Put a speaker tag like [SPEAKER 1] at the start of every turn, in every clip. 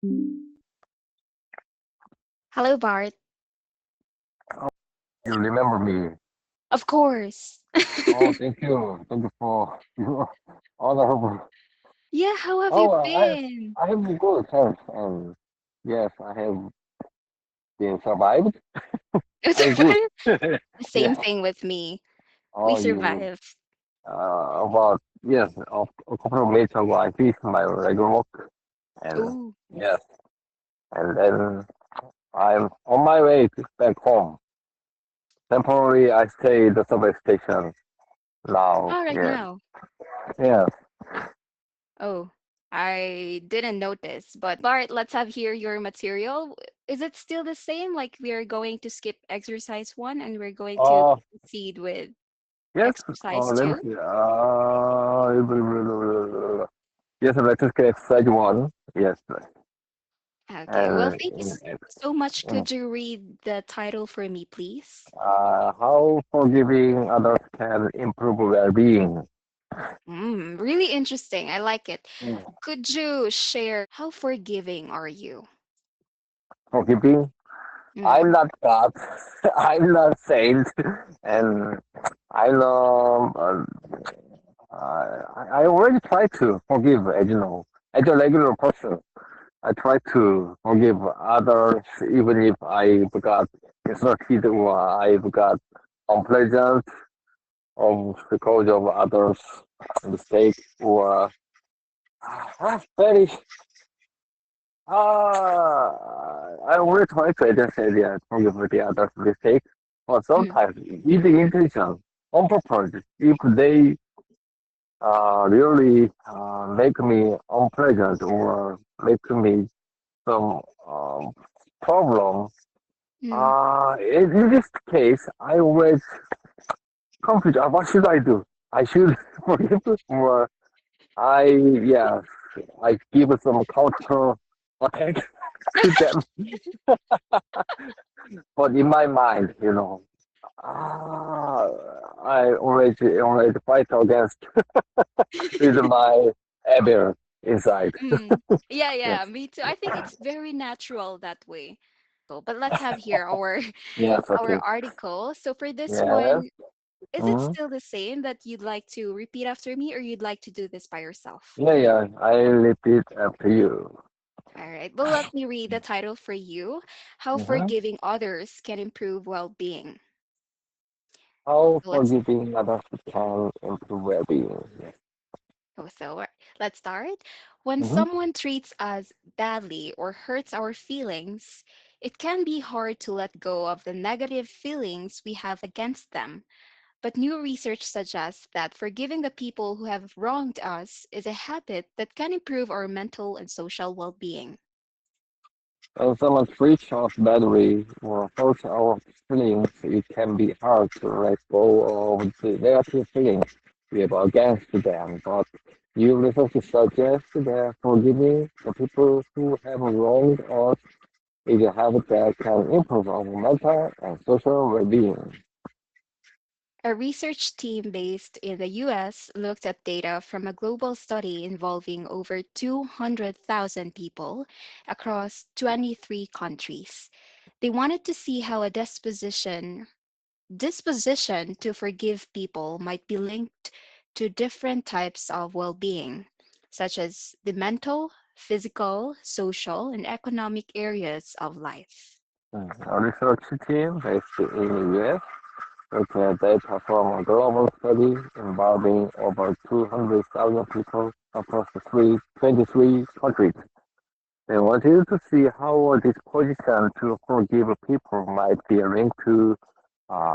[SPEAKER 1] Hello, Bart.
[SPEAKER 2] You remember me.
[SPEAKER 1] Of course.
[SPEAKER 2] Oh, thank you. Thank you for your honorable.
[SPEAKER 1] Yeah, how have you
[SPEAKER 2] Oh,
[SPEAKER 1] been?
[SPEAKER 2] I have been good, thanks. And yes, I have been survived. I'm good.
[SPEAKER 1] Same
[SPEAKER 2] Yeah.
[SPEAKER 1] thing with me. We
[SPEAKER 2] Oh, you.
[SPEAKER 1] survived.
[SPEAKER 2] About yes, a couple of minutes ago, I finished my regular work, and
[SPEAKER 1] Ooh.
[SPEAKER 2] yes, and then I'm on my way back home. Temporarily, I stay at the subway station now.
[SPEAKER 1] Oh, right
[SPEAKER 2] Yeah.
[SPEAKER 1] now.
[SPEAKER 2] Yeah.
[SPEAKER 1] Oh, I didn't notice. But Bart, let's have here your material. Is it still the same? Like we're going to skip exercise 1 and we're going to
[SPEAKER 2] Uh,
[SPEAKER 1] proceed with
[SPEAKER 2] yes.
[SPEAKER 1] exercise
[SPEAKER 2] Let me
[SPEAKER 1] 2?
[SPEAKER 2] see. Yes, let us get exercise one. Yes.
[SPEAKER 1] Okay. Well,
[SPEAKER 2] And
[SPEAKER 1] thank you so much.
[SPEAKER 2] in,
[SPEAKER 1] Could you read the title for me, please?
[SPEAKER 2] how forgiving others can improve well-being.
[SPEAKER 1] Really interesting. I like it.
[SPEAKER 2] Mm.
[SPEAKER 1] Could you share how forgiving are you?
[SPEAKER 2] Forgiving.
[SPEAKER 1] Mm,
[SPEAKER 2] I'm not God. I'm not saint, and I know. I already try to forgive, as you know, as a regular person. I try to forgive others, even if I've got insulted or I've got unpleasant because of others' mistake or very. I always try to identify the forgive the others' mistake, but
[SPEAKER 1] mm,
[SPEAKER 2] sometimes with the intention, on purpose, if they really make me unpleasant or make me some problem.
[SPEAKER 1] mm.
[SPEAKER 2] In this case, I always confused. What should I do? I should forgive or I yeah I give some counter attack to them. But in my mind, I always fight against with my anger inside.
[SPEAKER 1] Mm. Yeah, yeah,
[SPEAKER 2] Yes,
[SPEAKER 1] me too. I think it's very natural that way. So, but let's have here our
[SPEAKER 2] yes,
[SPEAKER 1] our
[SPEAKER 2] okay,
[SPEAKER 1] article. So for this
[SPEAKER 2] yes.
[SPEAKER 1] one, is it
[SPEAKER 2] Mm-hmm.
[SPEAKER 1] still the same that you'd like to repeat after me or you'd like to do this by yourself?
[SPEAKER 2] Yeah, yeah. I repeat after you.
[SPEAKER 1] All right. Well, let me read the title for you. How
[SPEAKER 2] Mm-hmm.
[SPEAKER 1] forgiving others can improve well-being.
[SPEAKER 2] How
[SPEAKER 1] So let's
[SPEAKER 2] forgiving others can improve well-being. Yes.
[SPEAKER 1] Oh, so let's start. When
[SPEAKER 2] Mm-hmm.
[SPEAKER 1] someone treats us badly or hurts our feelings, it can be hard to let go of the negative feelings we have against them. But new research suggests that forgiving the people who have wronged us is a habit that can improve our mental and social well being.
[SPEAKER 2] When someone treats us badly or hurts our feelings, it can be hard to let go of the negative feelings we have against them. But you research suggests that forgiving the people who have wronged us is a habit that can improve our mental and social well-being.
[SPEAKER 1] A research team based in the US looked at data from a global study involving over 200,000 people across 23 countries. They wanted to see how a disposition to forgive people might be linked to different types of well-being, such as the mental, physical, social, and economic areas of life.
[SPEAKER 2] A research team based in the US looked at data from a global study involving over 200,000 people across the 23 countries. They wanted to see how a disposition to forgive people might be linked to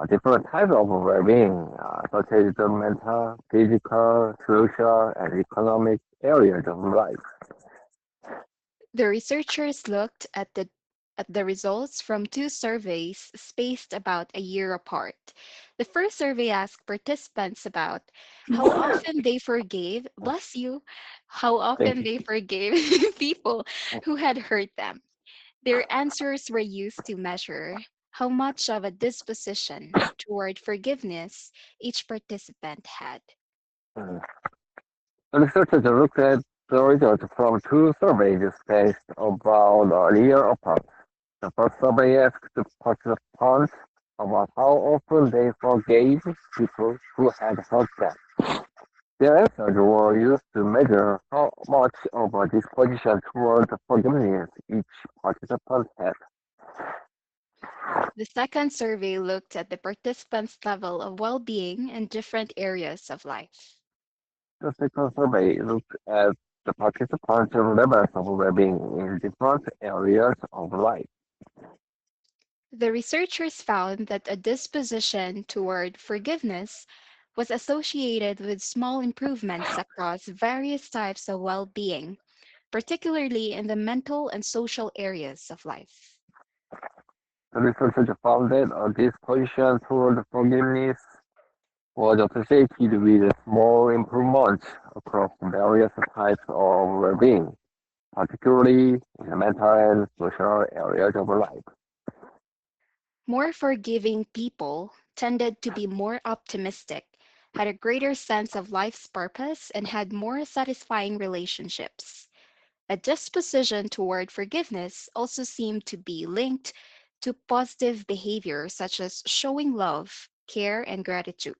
[SPEAKER 2] different types of well-being, such as the mental, physical, social, and economic areas of life.
[SPEAKER 1] The researchers looked at the results from two surveys spaced about a year apart. The first survey asked participants about how often they forgave, bless you, how
[SPEAKER 2] Thank
[SPEAKER 1] often
[SPEAKER 2] you.
[SPEAKER 1] they forgave people who had hurt them. Their answers were used to measure how much of a disposition toward forgiveness each participant had.
[SPEAKER 2] Mm. The researchers looked at The results from two surveys spaced about a year apart. The first survey asked the participants about how often they forgave people who had hurt them. Their answers were used to measure how much of a disposition toward forgiveness each participant had.
[SPEAKER 1] The second survey looked at the participants' level of well being in different areas of life.
[SPEAKER 2] The second survey looked at the participants' levels of well-being in different areas of life.
[SPEAKER 1] The researchers found that a disposition toward forgiveness was associated with small improvements across various types of well being, particularly in the mental and social areas of life.
[SPEAKER 2] The researchers found that a disposition toward forgiveness was associated with small improvements across various types of well-being, particularly in the mental and social areas of life.
[SPEAKER 1] More forgiving people tended to be more optimistic, had a greater sense of life's purpose, and had more satisfying relationships. A disposition toward forgiveness also seemed to be linked to positive behavior such as showing love, care, and gratitude.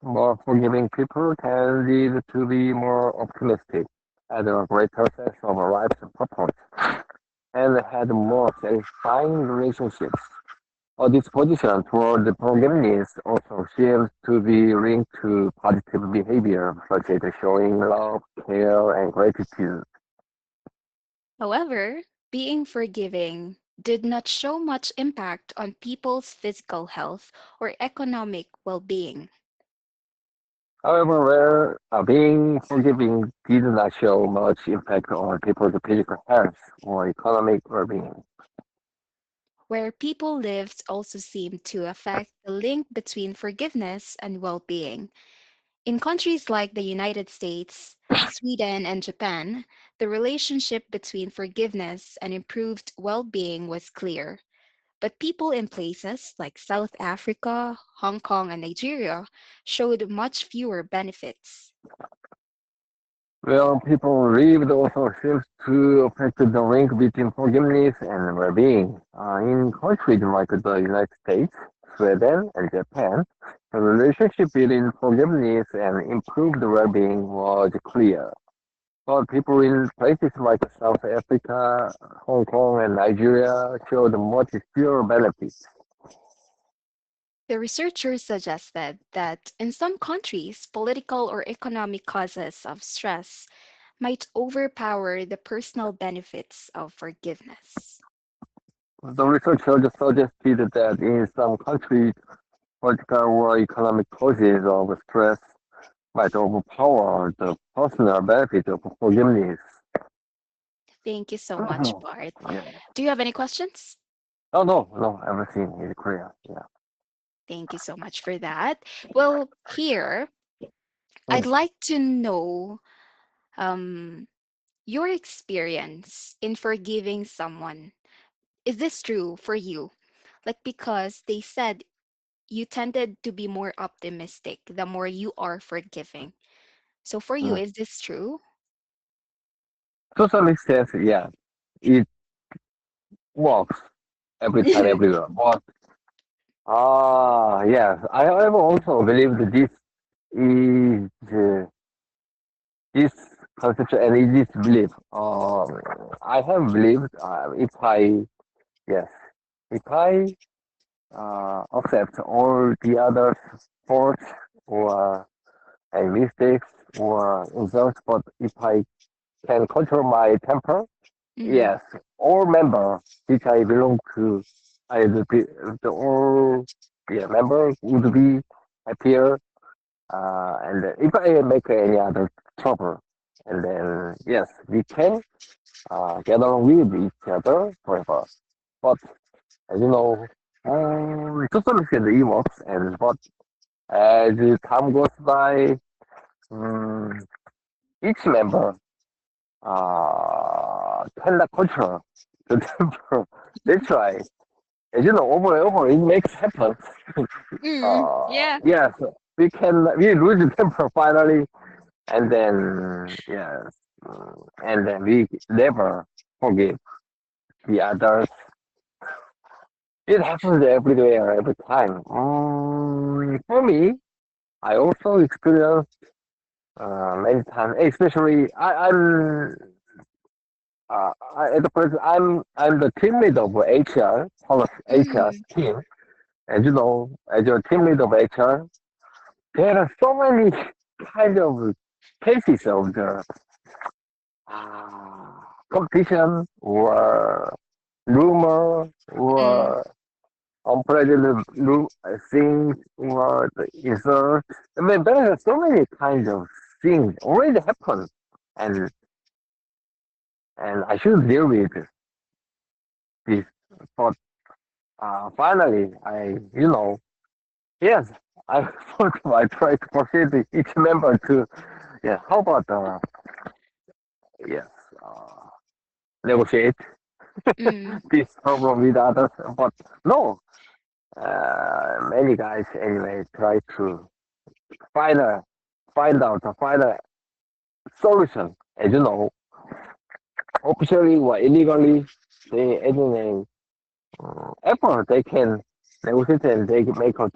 [SPEAKER 2] More forgiving people tended to be more optimistic, had a greater sense of life's purpose, and had more satisfying relationships. A disposition toward forgiveness also seems to be linked to positive behavior, such as showing love, care, and gratitude.
[SPEAKER 1] However, being forgiving did not show much impact on people's physical health or economic well being.
[SPEAKER 2] However, where being forgiving did not show much impact on people's physical health or economic well-being.
[SPEAKER 1] Where people lived also seemed to affect the link between forgiveness and well being. In countries like the United States, Sweden, and Japan, the relationship between forgiveness and improved well being was clear. But people in places like South Africa, Hong Kong, and Nigeria showed much fewer benefits.
[SPEAKER 2] Where people lived also seems to affect the link between forgiveness and well-being. In countries like the United States, Sweden, and Japan, the relationship between forgiveness and improved well-being was clear. But people in places like South Africa, Hong Kong, and Nigeria showed much fewer benefits.
[SPEAKER 1] The researchers suggested that in some countries, political or economic causes of stress might overpower the personal benefits of forgiveness.
[SPEAKER 2] The researchers suggested that in some countries, political or economic causes of stress might overpower the personal benefit of forgiveness.
[SPEAKER 1] Thank you so much,
[SPEAKER 2] Yeah.
[SPEAKER 1] Bart. Do you have any questions?
[SPEAKER 2] Oh no, no, everything is clear. Yeah.
[SPEAKER 1] Thank you so much for that. Well, here, I'd
[SPEAKER 2] Mm.
[SPEAKER 1] like to know um, your experience in forgiving someone. Is this true for you? Like, because they said you tended to be more optimistic the more you are forgiving. So, for you,
[SPEAKER 2] Mm.
[SPEAKER 1] is this true?
[SPEAKER 2] To some extent, yeah, it works every time, everywhere. But yes, I have also believed is this concept and this belief. I have believed if I yes, if I accept all the other faults or mistakes or insults, but if I can control my temper,
[SPEAKER 1] Mm-hmm.
[SPEAKER 2] yes, all member which I belong to, I will be the all member would be happier. And if I make any other trouble, and then yes, we can get along with each other forever. But as you know, to some extent it works, and but as time goes by, um, each member cannot control the temper. That's why, as you know, over and over it makes happen.
[SPEAKER 1] Mm, yeah.
[SPEAKER 2] Yes, we lose the temper finally. and then yes, and then we never forgive the others. It happens everywhere, every time. For me, I also experience many times, especially at the present I'm the team lead of HR, plus HR
[SPEAKER 1] Mm,
[SPEAKER 2] team. As you know, as your team lead of HR, there are so many kind of cases of the competition or rumor
[SPEAKER 1] mm,
[SPEAKER 2] or unpredictable things or the insert. I mean, there are so many kinds of things already happen, and and I should deal with this. But finally, yes, I I try to persuade each member to, yeah, how about yes, uh, negotiate
[SPEAKER 1] mm.
[SPEAKER 2] this problem with others. But no, many guys anyway try to find a find a solution. As you know, officially or illegally, they any effort they can negotiate and they can make a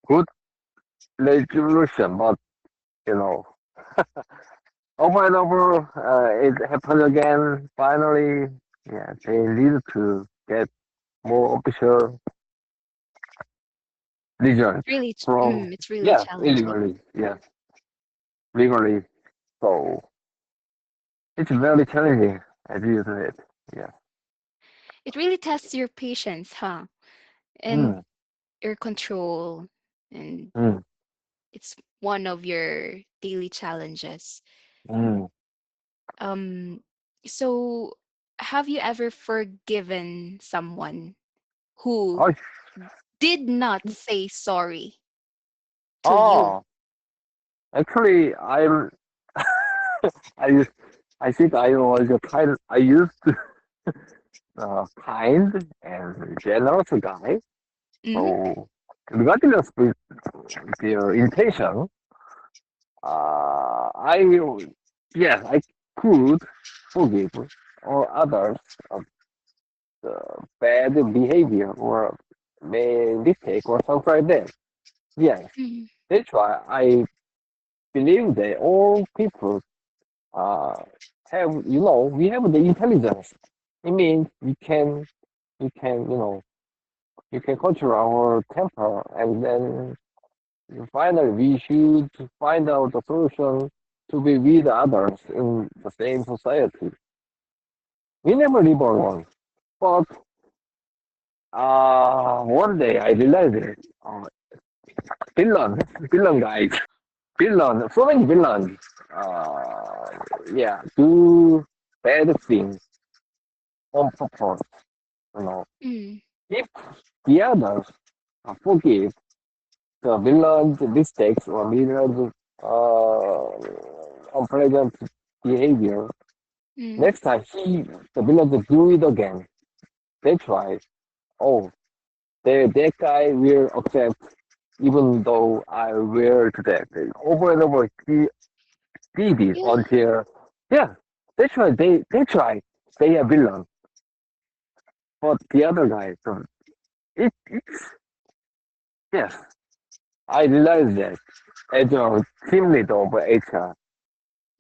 [SPEAKER 2] good resolution. But you know, over and over, it happens again. Finally, yeah, they need to get more official results from,
[SPEAKER 1] It's really
[SPEAKER 2] yeah,
[SPEAKER 1] challenging.
[SPEAKER 2] illegally, yeah, legally. So it's very challenging as you said. Yeah.
[SPEAKER 1] It really tests your patience, huh? And
[SPEAKER 2] Mm,
[SPEAKER 1] your control, and
[SPEAKER 2] mm,
[SPEAKER 1] it's one of your daily challenges.
[SPEAKER 2] mm.
[SPEAKER 1] Um, so have you ever forgiven someone who
[SPEAKER 2] Oh,
[SPEAKER 1] did not say sorry to you?
[SPEAKER 2] oh, actually, I used, I think I was a kind, I used to, kind and generous guy.
[SPEAKER 1] Mm-hmm.
[SPEAKER 2] So regardless with their intention, I yes, I could forgive or others of the bad behavior or mistake or something like that. Yes,
[SPEAKER 1] Mm-hmm.
[SPEAKER 2] that's why I believe that all people uh, have, we have the intelligence. It means we can, you can control our temper, and then finally we should find out a solution to be with others in the same society. We never live alone. But one day I realized it. Villain, villain guys, villain, so many villains. Yeah, do bad things on purpose. You know,
[SPEAKER 1] Mm-hmm.
[SPEAKER 2] if the others forgive the villain's mistakes or villain's unpleasant behavior, next time the villain will do it again. That's why. Oh, that guy will accept even though I will to that. Over and over he did it
[SPEAKER 1] Yeah.
[SPEAKER 2] until, yeah, that's why they are villain. But the other guy, so it's yes, I realize that as a team leader of HR.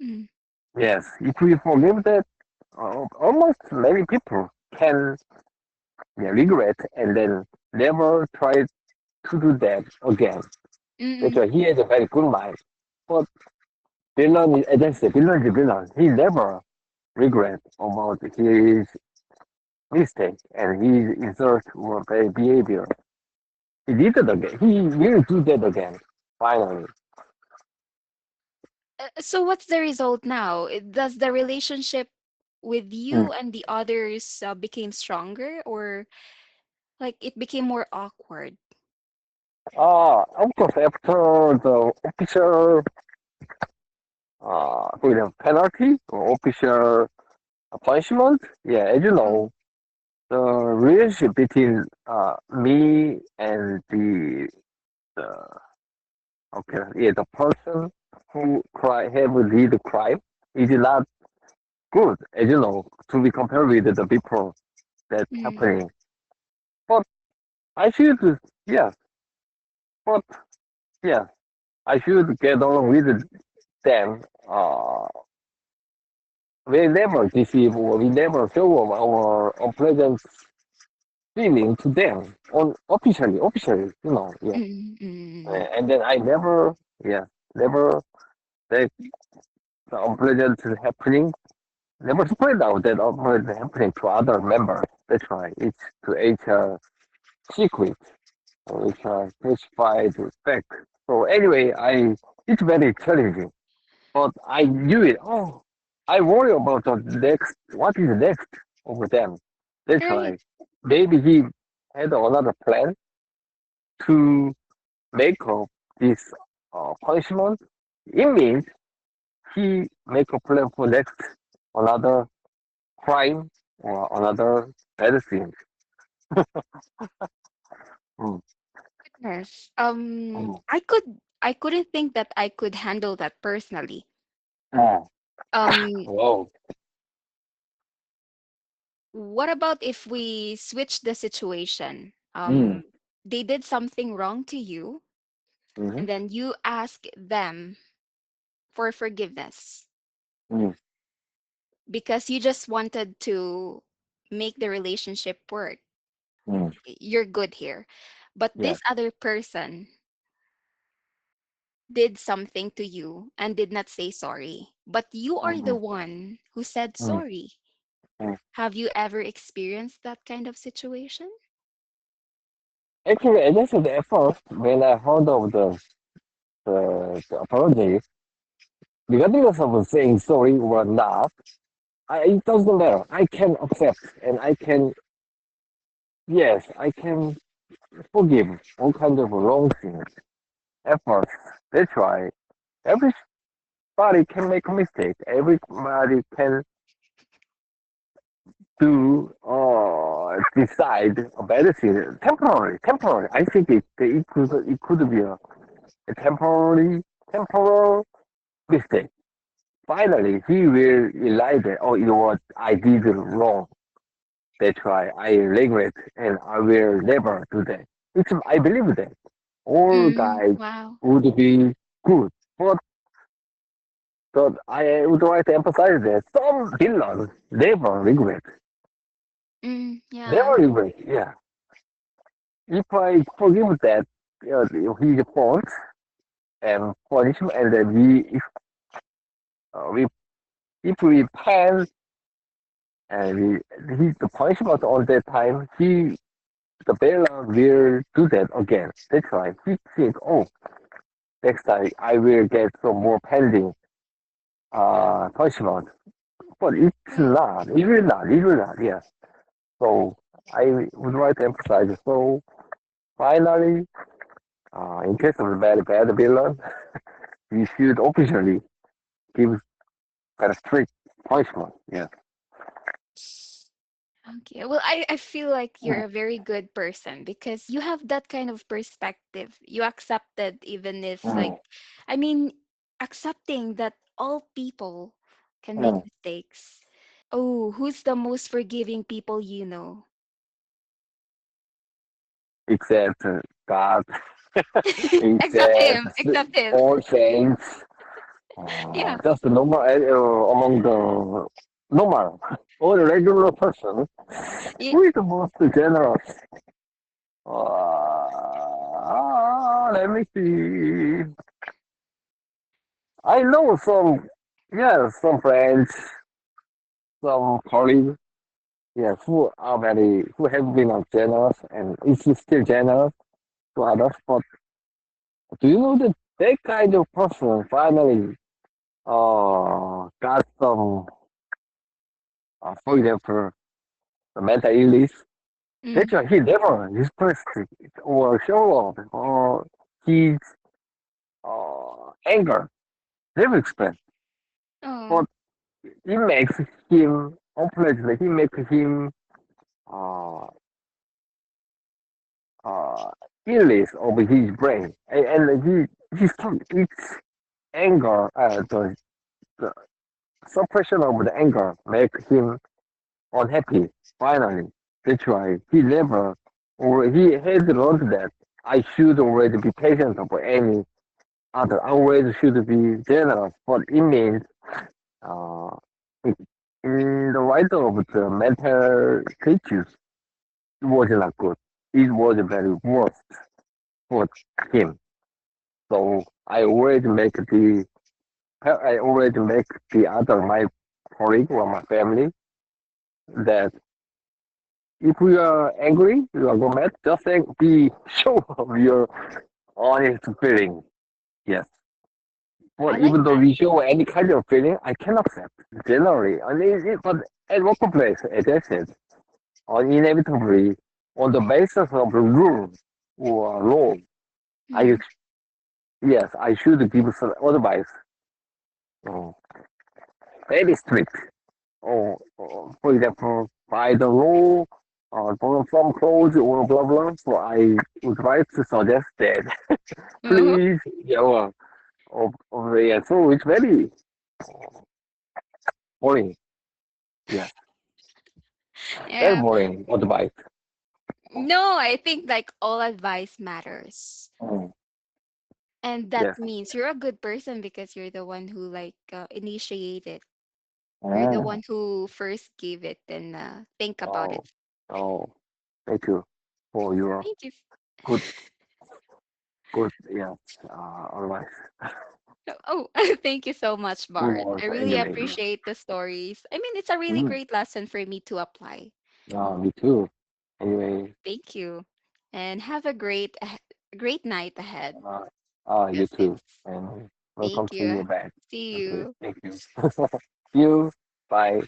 [SPEAKER 1] Mm-hmm.
[SPEAKER 2] Yes, if we forgive that, almost many people can, yeah, regret and then never try to do that again. That's
[SPEAKER 1] Mm-hmm.
[SPEAKER 2] why he has a very good mind. But villain is, as I said, villain is villain. He never regret about his mistake and his insult or bad behavior. He did it again. He will do that again. Finally.
[SPEAKER 1] So what's the result now? Does the relationship with
[SPEAKER 2] Mm.
[SPEAKER 1] you and the others became stronger, or like it became more awkward?
[SPEAKER 2] Of course, after the official penalty or official punishment, yeah, as you
[SPEAKER 1] Mm,
[SPEAKER 2] know, the relationship between me and the Okay, yeah, the person who have did the crime is not good, as you know, to be compared with the people that's
[SPEAKER 1] Mm,
[SPEAKER 2] happening. But I should, yeah, but yeah, I should get along with them. We never deceive or we never show our unpleasant feeling to them on officially, yeah.
[SPEAKER 1] mm, mm,
[SPEAKER 2] And then I never, yeah, never let the unpleasant happening, never spread out that unpleasant happening to other members. That's why it's a secret, or it's a classified fact. So anyway, it's very challenging, but I knew it. Oh, I worry about the next. What is next over them? That's
[SPEAKER 1] right.
[SPEAKER 2] why maybe he had another plan to make up this punishment. It means he make a plan for next another crime or another bad thing. Mm,
[SPEAKER 1] Yes.
[SPEAKER 2] mm,
[SPEAKER 1] I couldn't think that I could handle that personally.
[SPEAKER 2] mm.
[SPEAKER 1] Um,
[SPEAKER 2] Wow.
[SPEAKER 1] what about if we switch the situation?
[SPEAKER 2] Mm,
[SPEAKER 1] They did something wrong to you,
[SPEAKER 2] mm,
[SPEAKER 1] and then you ask them for forgiveness
[SPEAKER 2] mm,
[SPEAKER 1] because you just wanted to make the relationship work.
[SPEAKER 2] mm.
[SPEAKER 1] You're good here. But
[SPEAKER 2] Yeah.
[SPEAKER 1] this other person did something to you and did not say sorry, but you are the
[SPEAKER 2] Mm,
[SPEAKER 1] one who said
[SPEAKER 2] mm,
[SPEAKER 1] sorry.
[SPEAKER 2] mm.
[SPEAKER 1] Have you ever experienced that kind of situation?
[SPEAKER 2] Actually, I just at first when I heard of the apology, regardless of saying sorry or not, it doesn't matter. I can accept and I can, yes, I can forgive all kinds of wrong things at first. That's why everybody can make a mistake. Everybody can do decide a bad thing temporary. I think it could be a temporal mistake. Finally, he will realize that, oh, you know what, I did wrong. That's why I regret and I will never do that. I believe that all
[SPEAKER 1] Mm,
[SPEAKER 2] guys
[SPEAKER 1] wow.
[SPEAKER 2] would be good. But I would like to emphasize that some villains never regret.
[SPEAKER 1] Mm, yeah.
[SPEAKER 2] Never regret, yeah. If I forgive that, his fault and punish him, and then we if we pan and he's the punishment all that time, the bailer will do that again. That's why he think, oh, next time I will get some more pending punishment. But it's
[SPEAKER 1] Right.
[SPEAKER 2] not. It will not. Yeah. So I would like to emphasize. So finally, in case of a bad villain, we should officially give a strict punishment. Yeah.
[SPEAKER 1] Okay. Well, I feel like you're a very good person because you have that kind of perspective. You accepted even if like
[SPEAKER 2] Mm,
[SPEAKER 1] I mean accepting that all people can make
[SPEAKER 2] mm.
[SPEAKER 1] mistakes. Oh, who's the most forgiving people you know?
[SPEAKER 2] Except God,
[SPEAKER 1] Except
[SPEAKER 2] except
[SPEAKER 1] him. Except him.
[SPEAKER 2] all saints,
[SPEAKER 1] Yeah.
[SPEAKER 2] just the normal among the normal or the regular person.
[SPEAKER 1] Y-
[SPEAKER 2] Who is the most generous? Let me see. I know some, yeah, some friends, some colleagues, yeah, who have been generous and is still generous to others. But do you know that that kind of person finally got some, for example, the mental illness? That's
[SPEAKER 1] mm.
[SPEAKER 2] why he never expressed it or show off or his anger, never expressed.
[SPEAKER 1] Oh.
[SPEAKER 2] But it makes him unpleasant. He makes him uh, uh, illness of his brain, and he It's anger, the suppression of the anger make him unhappy. Finally, that's why he never, or he has learned that I should always be patient for any other. I always should be generous, but it means uh, in the light of the mental issues, it was not good. It was very worse for him. So I always make the other my colleague or my family that if we are angry, we are go mad, just be show of your honest feeling. Yes.
[SPEAKER 1] I
[SPEAKER 2] But
[SPEAKER 1] like
[SPEAKER 2] even though
[SPEAKER 1] that.
[SPEAKER 2] we show any kind of feeling, I can accept generally. I mean, but at workplace, as I said, inevitably, on the basis of the rule or law, I
[SPEAKER 1] Mm.
[SPEAKER 2] yes, I should give some advice. Oh, very strict. For example, by the law, from some clothes or blah blah. So I would like to suggest that
[SPEAKER 1] Uh-huh.
[SPEAKER 2] please, yeah, yeah. So it's very boring. Yeah, very
[SPEAKER 1] Yeah.
[SPEAKER 2] boring advice.
[SPEAKER 1] No, I think like all advice matters.
[SPEAKER 2] Mm,
[SPEAKER 1] And that
[SPEAKER 2] yes.
[SPEAKER 1] means you're a good person because you're the one who like initiated. You're the
[SPEAKER 2] Mm.
[SPEAKER 1] one who first gave it and think about
[SPEAKER 2] Oh,
[SPEAKER 1] it.
[SPEAKER 2] oh, thank you for your
[SPEAKER 1] Thank you.
[SPEAKER 2] good, good, yeah, advice.
[SPEAKER 1] Oh, thank you so much,
[SPEAKER 2] Good
[SPEAKER 1] Bart. I
[SPEAKER 2] words
[SPEAKER 1] really
[SPEAKER 2] anyway. Yeah.
[SPEAKER 1] appreciate the stories. I mean, it's a really
[SPEAKER 2] Mm.
[SPEAKER 1] great lesson for me to apply.
[SPEAKER 2] Me too. Anyway,
[SPEAKER 1] Thank you. And have a great night ahead.
[SPEAKER 2] uh, you
[SPEAKER 1] Yes,
[SPEAKER 2] too.
[SPEAKER 1] yes.
[SPEAKER 2] And welcome
[SPEAKER 1] Thank
[SPEAKER 2] to
[SPEAKER 1] you.
[SPEAKER 2] your bed.
[SPEAKER 1] See
[SPEAKER 2] Okay,
[SPEAKER 1] you.
[SPEAKER 2] thank you. See you. Bye.